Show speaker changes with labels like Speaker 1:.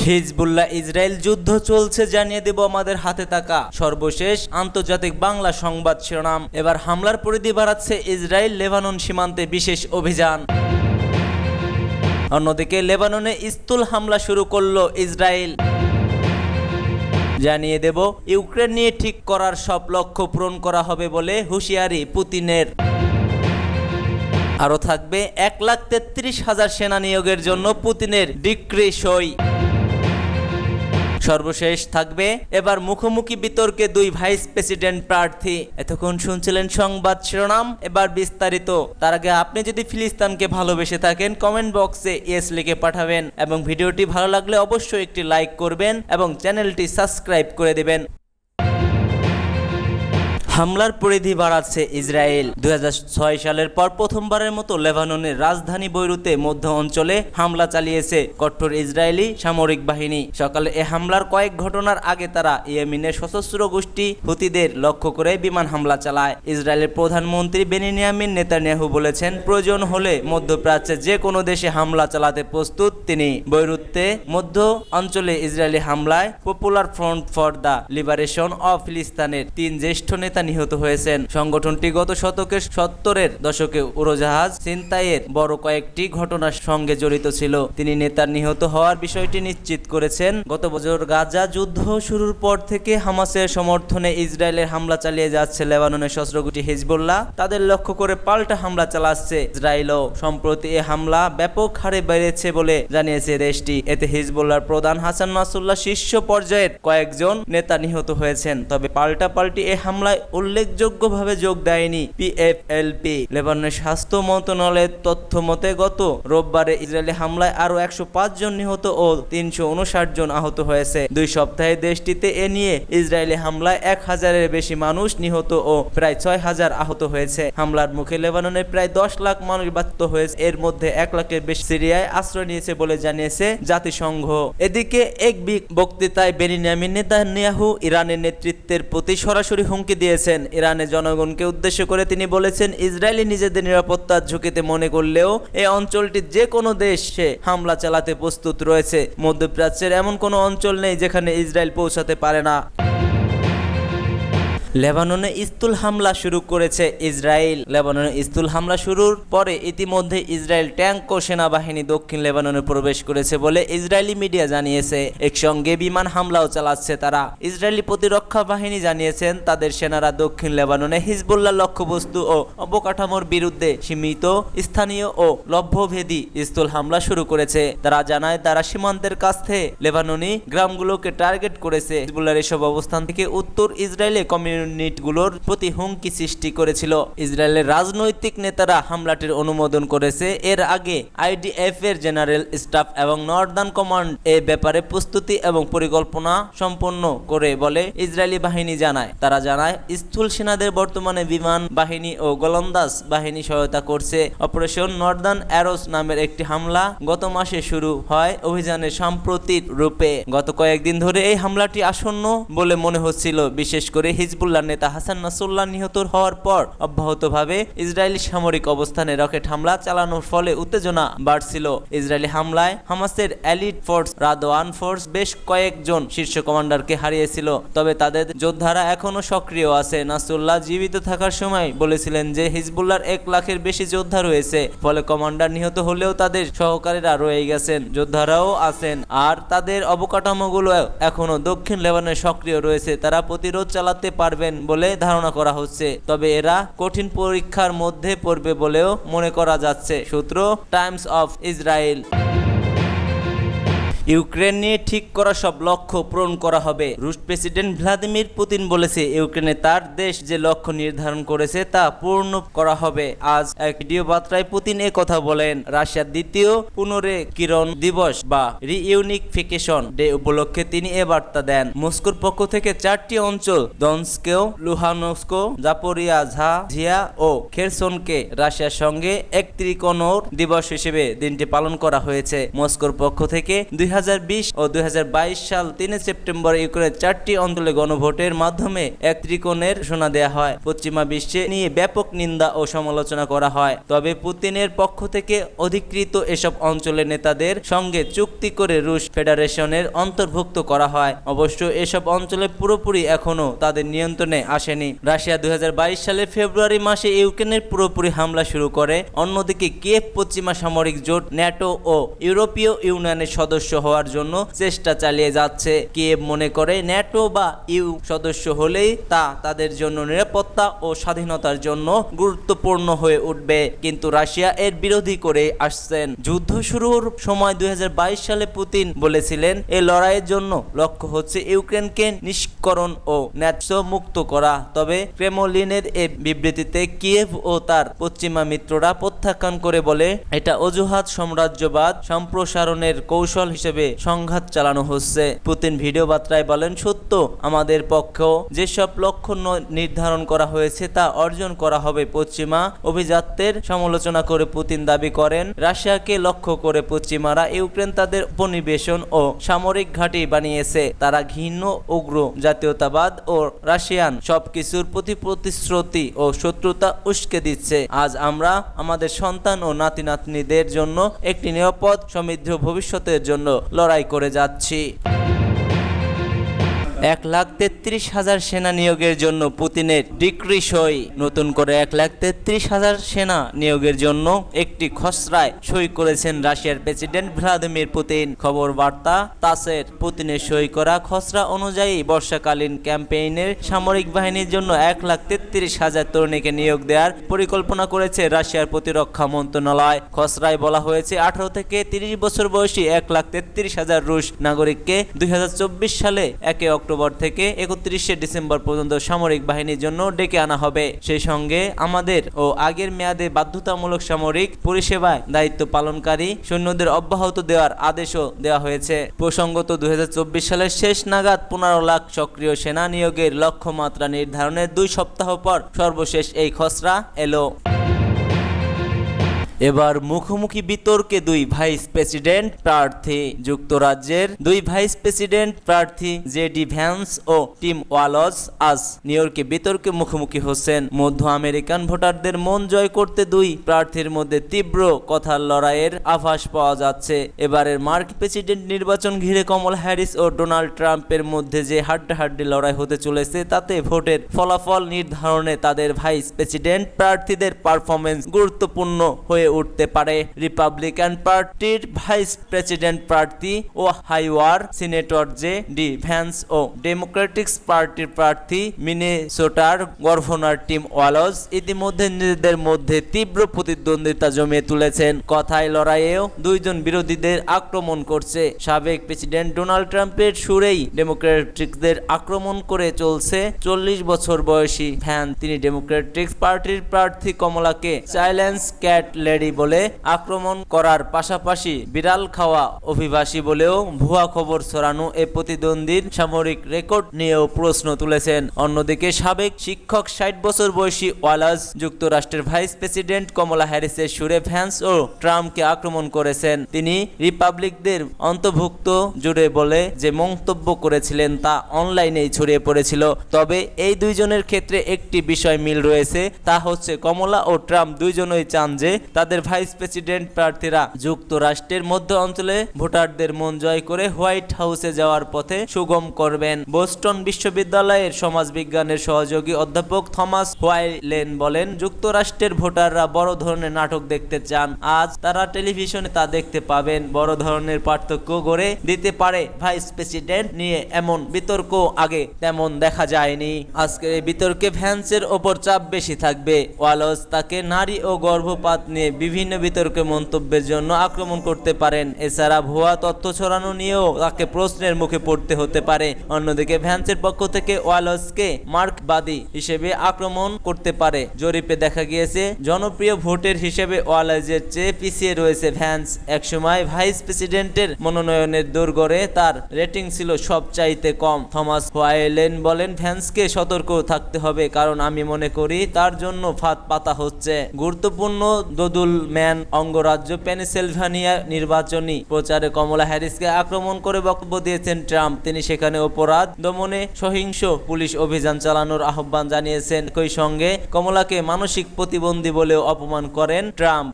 Speaker 1: Hezbollah Israel যুদ্ধ চলছে জানিয়ে দেব আমাদের হাতে থাকা সর্বশেষ আন্তর্জাতিক বাংলা সংবাদ শিরোনাম। এবার হামলার পরিধি বাড়াচ্ছে ইসরায়েল, লেবানন সীমান্তে বিশেষ অভিযান। অন্যদিকে লেবাননে স্থল হামলা শুরু করলো ইসরায়েল। জানিয়ে দেব ইউক্রেন নিয়ে ঠিক করার সব লক্ষ্য পূরণ করা হবে বলে হুঁশিয়ারি পুতিনের। আরও থাকবে 1,33,000 সেনা নিয়োগের জন্য পুতিনের ডিক্রি সই। সর্বশেষ থাকবে এবার মুখোমুখি বিতর্কে দুই ভাইস প্রেসিডেন্ট প্রার্থী। এতক্ষণ শুনছিলেন সংবাদ শিরোনাম, এবার বিস্তারিত। তার আগে আপনি যদি ফিলিস্তিনকে ভালোবেসে থাকেন কমেন্ট বক্সে ইয়েস লিখে পাঠাবেন এবং ভিডিওটি ভালো লাগলে অবশ্যই একটি লাইক করবেন এবং চ্যানেলটি সাবস্ক্রাইব করে দেবেন। হামলার পরিধি বাড়াচ্ছে ইসরায়েল। 2006 সালের পর প্রথমবারের মতো লেবাননের রাজধানী বৈরুতে মধ্য অঞ্চলে হামলা চালিয়েছে কঠোর ইসরায়েলি সামরিক বাহিনী। সকালে এ হামলার কয়েক ঘটনার আগে তারা ইয়েমেনের সশস্ত্র গোষ্ঠী হুতিদের লক্ষ্য করে বিমান হামলা চালায়। ইসরায়েলের প্রধানমন্ত্রী বেনিয়ামিন নেতানিয়াহু বলেছেন, প্রয়োজন হলে মধ্যপ্রাচ্যে যে কোনো দেশে হামলা চালাতে প্রস্তুত তিনি। বৈরুতে মধ্য অঞ্চলে ইসরায়েলি হামলায় popular front for the liberation of ফিলিস্তিনের 3 জ্যেষ্ঠ নেতা নিহত হয়েছেন। সংগঠনটি গত শতকের 70-এর দশকে উড়োজাহাজ ছিনতাইয়ের বড় কয়েকটি ঘটনার সঙ্গে জড়িত ছিল। তিনি নেতার নিহত হওয়ার বিষয়টি নিশ্চিত করেছেন। গত বছর গাজা যুদ্ধ শুরুর পর থেকে হামাসের সমর্থনে ইসরায়েলের হামলা চালিয়ে যাচ্ছে লেবাননের সশস্ত্র গোষ্ঠী হিজবুল্লাহ। তাদের লক্ষ্য করে পাল্টা হামলা চালাচ্ছে ইসরায়েলও। সম্প্রতি এ হামলা ব্যাপক হারে বেড়েছে বলে জানিয়েছে দেশটি। এতে হিজবুল্লাহর প্রধান হাসান নাসরুল্লাহ শীর্ষ পর্যায়ের কয়েকজন নেতা নিহত হয়েছেন। তবে পাল্টাপাল্টি এ হামলায় উল্লেখযোগ্যভাবে যোগ দেয়নি পিএফএলপি। লেবাননের স্বাস্থ্য মন্ত্রণালয়ের তথ্য মতে গত রোববারে ইসরায়েলি হামলায় আরও 105 জন নিহত ও 359 জন আহত হয়েছে। 2 সপ্তাহে দেশটিতে এ নিয়ে ইসরায়েলি হামলায় 1000-এর বেশি মানুষ নিহত ও প্রায় 6000 আহত হয়েছে। হামলার মুখে লেবাননের প্রায় 10 লাখ মানুষ বাধ্য হয়েছে। এর মধ্যে 1 লাখের বেশি সিরিয়ায় আশ্রয় নিয়েছে বলে জানিয়েছে জাতিসংঘ। এদিকে এক বক্তৃতায় বেনিয়ামিন নেতানিয়াহু ইরানের নেতৃত্বের প্রতি সরাসরি হুমকি দিয়েছেন। ইরানের জনগণকে উদ্দেশ্য করে তিনি বলেছেন, ইসরায়েলি নিজেদের নিরাপত্তার ঝুঁকিতে মনে করলেও এই অঞ্চলটির যে কোনো দেশে হামলা চালাতে প্রস্তুত রয়েছে। মধ্যপ্রাচ্যের এমন কোনো অঞ্চল নেই যেখানে ইসরায়েল পৌঁছাতে পারে না। লেবাননে স্থল হামলা শুরু করেছে ইসরায়েল। লেবাননে স্থল হামলা শুরুর পরে ইতিমধ্যে ইসরায়েল ট্যাঙ্ক ও সেনাবাহিনী দক্ষিণ লেবাননে প্রবেশ করেছে বলে ইসরায়েলি মিডিয়া জানিয়েছে। একসঙ্গে বিমান হামলাও চালাচ্ছে তারা। ইসরায়েলি প্রতিরক্ষা বাহিনী জানিয়েছেন তাদের সেনারা দক্ষিণ লেবাননে হিজবুল্লাহ লক্ষ্যবস্তু ও অবকাঠামোর বিরুদ্ধে সীমিত, স্থানীয় ও লক্ষ্যভেদী স্থল হামলা শুরু করেছে। তারা জানায় তারা সীমান্তের কাছ থেকে লেবাননি গ্রামগুলোকে টার্গেট করেছে। হিজবুল্লাহর এসব অবস্থান থেকে উত্তর ইসরায়েলে ইউনিটগুলোর প্রতি হুমকি সৃষ্টি করেছিল। ইসরায়েলের রাজনৈতিক নেতারা হামলাটির অনুমোদন করেছে। এর আগে আইডিএফ এর জেনারেল স্টাফ এবং নর্দার্ন কমান্ড এ ব্যাপারে প্রস্তুতি এবং পরিকল্পনা সম্পন্ন করে বলে ইসরায়েলি বাহিনী জানায়। তারা জানায় স্থল সেনাদের বর্তমানে বিমান বাহিনী ও গোলন্দাজ বাহিনী সহায়তা করছে। অপারেশন নর্দার্ন অ্যারোস নামের একটি হামলা গত মাসে শুরু হয় অভিযানের সাম্প্রতিক রূপে। গত কয়েকদিন ধরে এই হামলাটি আসন্ন বলে মনে হচ্ছিল, বিশেষ করে হিজবুল্লাহ নেতা হাসান নাসরুল্লাহ নিহত হওয়ার পর অব্যাহতভাবে ইসরায়েলি সামরিক অবস্থানে রকেট হামলা চালানোর ফলে উত্তেজনা বাড়ছিল। ইসরায়েলি হামলায় হামাসের এলিট ফোর্স রাদওয়ান ফোর্স বেশ কয়েকজন শীর্ষ কমান্ডারকে হারিয়েছিল। তবে তাদের যোদ্ধারা এখনো সক্রিয় আছে। নাসরুল্লাহ জীবিত থাকার সময় বলেছিলেন যে হিজবুল্লাহর 1 লাখের বেশি যোদ্ধা রয়েছে, ফলে কমান্ডার নিহত হলেও তাদের সহকারীরা রয়ে গেছেন, যোদ্ধারাও আছেন আর তাদের অবকাঠামোগুলো এখনো দক্ষিণ লেবাননে সক্রিয় রয়েছে। তারা প্রতিরোধ চালাতে পারবেন বলে ধারণা করা হচ্ছে। তবে এরা কঠিন পরীক্ষার মধ্যে পড়বে বলেও মনে করা যাচ্ছে। সূত্র টাইমস অফ ইসরায়েল। ইউক্রেন নিয়ে ঠিক করা সব লক্ষ্য পূরণ করা হবে। রুশ প্রেসিডেন্ট ভ্লাদিমির পুতিন বলেছে, ইউক্রেনে তার দেশ যে লক্ষ্য নির্ধারণ করেছে তা পূর্ণ করা হবে। আজ এক ভিডিও বার্তায় পুতিন এ কথা বলেন। রাশিয়ার দ্বিতীয় পুনরুজ্জীবন দিবস বা রিইউনিফিকেশন ডে উপলক্ষে তিনি এ বার্তা দেন। মস্কোর পক্ষ থেকে 4টি অঞ্চল দনস্ক, লুহানস্ক, জাপোরিয়াঝিয়া ও খেরসনকে রাশিয়ার সঙ্গে এক ত্রিকোণর দিবস হিসেবে দিনটি পালন করা হয়েছে। মস্কোর পক্ষ থেকে 2000 2020 ও 2022 সাল 3 সেপ্টেম্বর ইউক্রেনের 4টি অঞ্চলে গণভোটের মাধ্যমে এক ত্রিকোণের ঘোষণা দেয়া হয়। পশ্চিমা বিশ্বে নিয়ে ব্যাপক নিন্দা ও সমালোচনা করা হয়। তবে পুতিনের পক্ষ থেকে অধিকৃত এসব অঞ্চলের নেতাদের সঙ্গে চুক্তি করে রুশ ফেডারেশনের অন্তর্ভুক্ত করা হয়। অবশ্য এসব অঞ্চলে পুরোপুরি এখনো তাদের নিয়ন্ত্রণে আসেনি। রাশিয়া 2022 সালের ফেব্রুয়ারি মাসে ইউক্রেনের পুরোপুরি হামলা শুরু করে। অন্যদিকে কিয়েভ পশ্চিমা সামরিক জোট ন্যাটো ও ইউরোপীয় ইউনিয়নের সদস্য হওয়ার জন্য চেষ্টা চালিয়ে যাচ্ছে। কিয়েভ মনে করে ন্যাটো বা ইউ সদস্য হলেই তা তাদের জন্য নিরাপত্তা ও স্বাধীনতার জন্য গুরুত্বপূর্ণ হয়ে উঠবে, কিন্তু রাশিয়া এর বিরোধী করে আসছেন। যুদ্ধ শুরুর সময় 2022 সালে পুতিন বলেছিলেন, এই লড়াইয়ের জন্য লক্ষ্য হচ্ছে ইউক্রেনকে নিষ্করণ ও ন্যাটো মুক্ত করা। তবে ক্রেমলিনের এই বিবৃতিতে কিয়েভ ও তার পশ্চিমা মিত্ররা প্রত্যাখ্যান করে বলে, এটা অজুহাত সাম্রাজ্যবাদ সম্প্রসারণের কৌশল হিসেবে সংঘাত চালানো হচ্ছে। পুতিন ভিডিও বার্তায় বলেন, সত্য আমাদের পক্ষেও যেসব লক্ষ্য নির্ধারণ করা হয়েছে তা অর্জন করা হবে। পশ্চিমা অভিজাত্যের সমালোচনা করে পুতিন দাবি করেন, রাশিয়াকে লক্ষ্য করে পশ্চিমারা ইউক্রেন তাদের উপনিবেশন ও সামরিক ঘাঁটি বানিয়েছে। তারা ঘৃণ্য উগ্র জাতীয়তাবাদ ও রাশিয়ান সবকিছুর প্রতি প্রতিশ্রুতি ও শত্রুতা উস্কে দিচ্ছে। আজ আমরা আমাদের সন্তান ও নাতি নাতনিদের জন্য একটি নিরাপদ সমৃদ্ধ ভবিষ্যতের জন্য লড়াই করে যাচ্ছি। 1,33,000 সেনা নিয়োগের জন্য পুতিনের ডিক্রি সই। নতুন করে 1,33,000 সেনা নিয়োগের জন্য একটি খসড়ায় সই করেছেন রাশিয়ার প্রেসিডেন্ট ভ্লাদিমির পুতিন। খবর বার্তা তাসের। পুতিনের সই করা খসড়া অনুযায়ী বর্ষাকালীন ক্যাম্পেইনের সামরিক বাহিনীর জন্য 1,33,000 তরুণীকে নিয়োগ দেওয়ার পরিকল্পনা করেছে রাশিয়ার প্রতিরক্ষা মন্ত্রণালয়। খসড়ায় বলা হয়েছে, 18 থেকে 30 বছর বয়সী 1,33,000 রুশ নাগরিককে 2024 সালে 1 অক্টোবর থেকে 31 ডিসেম্বর পর্যন্ত সামরিক বাহিনীর জন্য ডেকে আনা হবে। সেই সঙ্গে আমাদের ও আগের মেয়াদে বাধ্যতামূলক সামরিক পরিষেবায় দায়িত্ব পালনকারী সৈন্যদের অব্যাহত দেওয়ার আদেশও দেওয়া হয়েছে। প্রসঙ্গত 2024 সালের শেষ নাগাদ 15 লাখ সক্রিয় সেনা নিয়োগের লক্ষ্যমাত্রা নির্ধারণের 2 সপ্তাহ পর সর্বশেষ এই খসড়া এলো। এবার মুখোমুখি বিতর্কে 2 ভাইস প্রেসিডেন্ট প্রার্থী। যুক্তরাজ্যের 2 ভাইস প্রেসিডেন্ট প্রার্থী জেডি ভ্যান্স ও টিম ওয়ালজ আজ নিউ ইয়র্কে বিতর্কে মুখোমুখি হচ্ছেন। মধ্য আমেরিকান ভোটারদের মন জয় করতে 2 প্রার্থীর মধ্যে তীব্র কথার লড়াইয়ের আভাস পাওয়া যাচ্ছে। এবারের মার্কিন প্রেসিডেন্ট নির্বাচন ঘিরে কমলা হ্যারিস ও ডোনাল্ড ট্রাম্পের মধ্যে যে হাড্ডাহাড্ডি লড়াই হতে চলেছে, তাতে ভোটের ফলাফল নির্ধারণে তাদের ভাইস প্রেসিডেন্ট প্রার্থীদের পারফরমেন্স গুরুত্বপূর্ণ হয়ে উঠতে পারে। রিপাবলিকান পার্টির ভাইস প্রেসিডেন্ট প্রার্থী ও হাইওয়ার সিনেটর জে ডি ভ্যান্স ও ডেমোক্রেটিক পার্টির প্রার্থী মিনেসোটার গভর্নর টিম ওয়ালজ ইতিমধ্যে নিজেদের মধ্যে তীব্র প্রতিদ্বন্দ্বিতা জমিয়ে তুলেছেন। কথায় লড়াইয়েও 2 জন বিরোধীদের আক্রমণ করছে। সাবেক প্রেসিডেন্ট ডোনাল্ড ট্রাম্পের সুরেই ডেমোক্রেটিকদের আক্রমণ করে চলছে 40 বছর বয়সী ভ্যান্স। তিনি ডেমোক্রেটিক পার্টির প্রার্থী কমলাকে চাইল্ডস ক্যাট লেডি বলে আক্রমণ করার পাশাপাশি বিড়াল খাওয়া অভিবাসী বলেও ভুয়া খবর ছড়ানো এ প্রতিদ্বন্দ্বীর সামরিক রেকর্ড নিয়েও প্রশ্ন তুলেছেন। অন্যদিকে সাবেক শিক্ষক 60 বছর বয়সী ওয়ালাজ যুক্তরাষ্ট্রের ভাইস প্রেসিডেন্ট কমলা হ্যারিসের সুরে ভ্যান্স ও ট্রাম্পকে আক্রমণ করেছেন। তিনি রিপাবলিকদের অন্তর্ভুক্ত জুড়ে বলে যে মন্তব্য করেছিলেন তা অনলাইনেই ছড়িয়ে পড়েছিল। তবে এই 2 জনের ক্ষেত্রে একটি বিষয় মিল রয়েছে, তা হচ্ছে কমলা ও ট্রাম্প 2 জনই চান যে তাদের ভাইস প্রেসিডেন্ট প্রার্থীরা যুক্তরাষ্ট্রের মধ্য অঞ্চলে ভোটারদের মন জয় করে হোয়াইট হাউসে যাওয়ার পথে সুগম করবেন। বোস্টন বিশ্ববিদ্যালয়ের সমাজবিজ্ঞানের সহযোগী অধ্যাপক থমাস হোয়াইলেন বলেন, যুক্তরাষ্ট্রের ভোটাররা বড় ধরনের নাটক দেখতে চান। আজ তারা টেলিভিশনে তা দেখতে পাবেন। বড় ধরনের পার্থক্য গড়ে দিতে পারে ভাইস প্রেসিডেন্ট নিয়ে এমন বিতর্ক আগে তেমন দেখা যায়নি। আজকের এই বিতর্কে ভ্যান্সের ওপর চাপ বেশি থাকবে। ওয়ালজ তাকে নারী ও গর্ভপাত নিয়ে বিভিন্ন বিতর্কে মন্তব্যের জন্য আক্রমণ করতে পারেন। এছাড়া ভুয়া তথ্য ছড়ানো নিয়েও তাকে প্রশ্নের মুখে পড়তে হতে পারে। অন্যদিকে ভ্যান্সের পক্ষ থেকে ওয়ালজকে মার্কবাদী হিসেবে আক্রমণ করতে পারে। জরিপে দেখা গিয়েছে, জনপ্রিয় ভোটের হিসেবে ওয়ালজের চেয়ে পিছিয়ে রয়েছে ভ্যান্স। একসময় ভাইস প্রেসিডেন্টের মনোনয়নের দোরগোড়ে তার রেটিং ছিল সবচাইতে কম। থমাস হোয়াইলেন বলেন, ভ্যান্সকে সতর্ক থাকতে হবে, কারণ আমি মনে করি তার জন্য ফাঁদ পাতা হচ্ছে। গুরুত্বপূর্ণ উইলদুল ম্যান অঙ্গরাজ্য পেনসিলভানিয়া নির্বাচনী প্রচারে কমলা হ্যারিসকে আক্রমণ করে বক্তব্য দিয়েছেন ট্রাম্প। তিনি সেখানে অপরাধ দমনে সহিংস পুলিশ অভিযান চালানোর আহ্বান জানিয়েছেন। একই সঙ্গে কমলাকে মানসিক প্রতিবন্ধী বলেও অপমান করেন ট্রাম্প।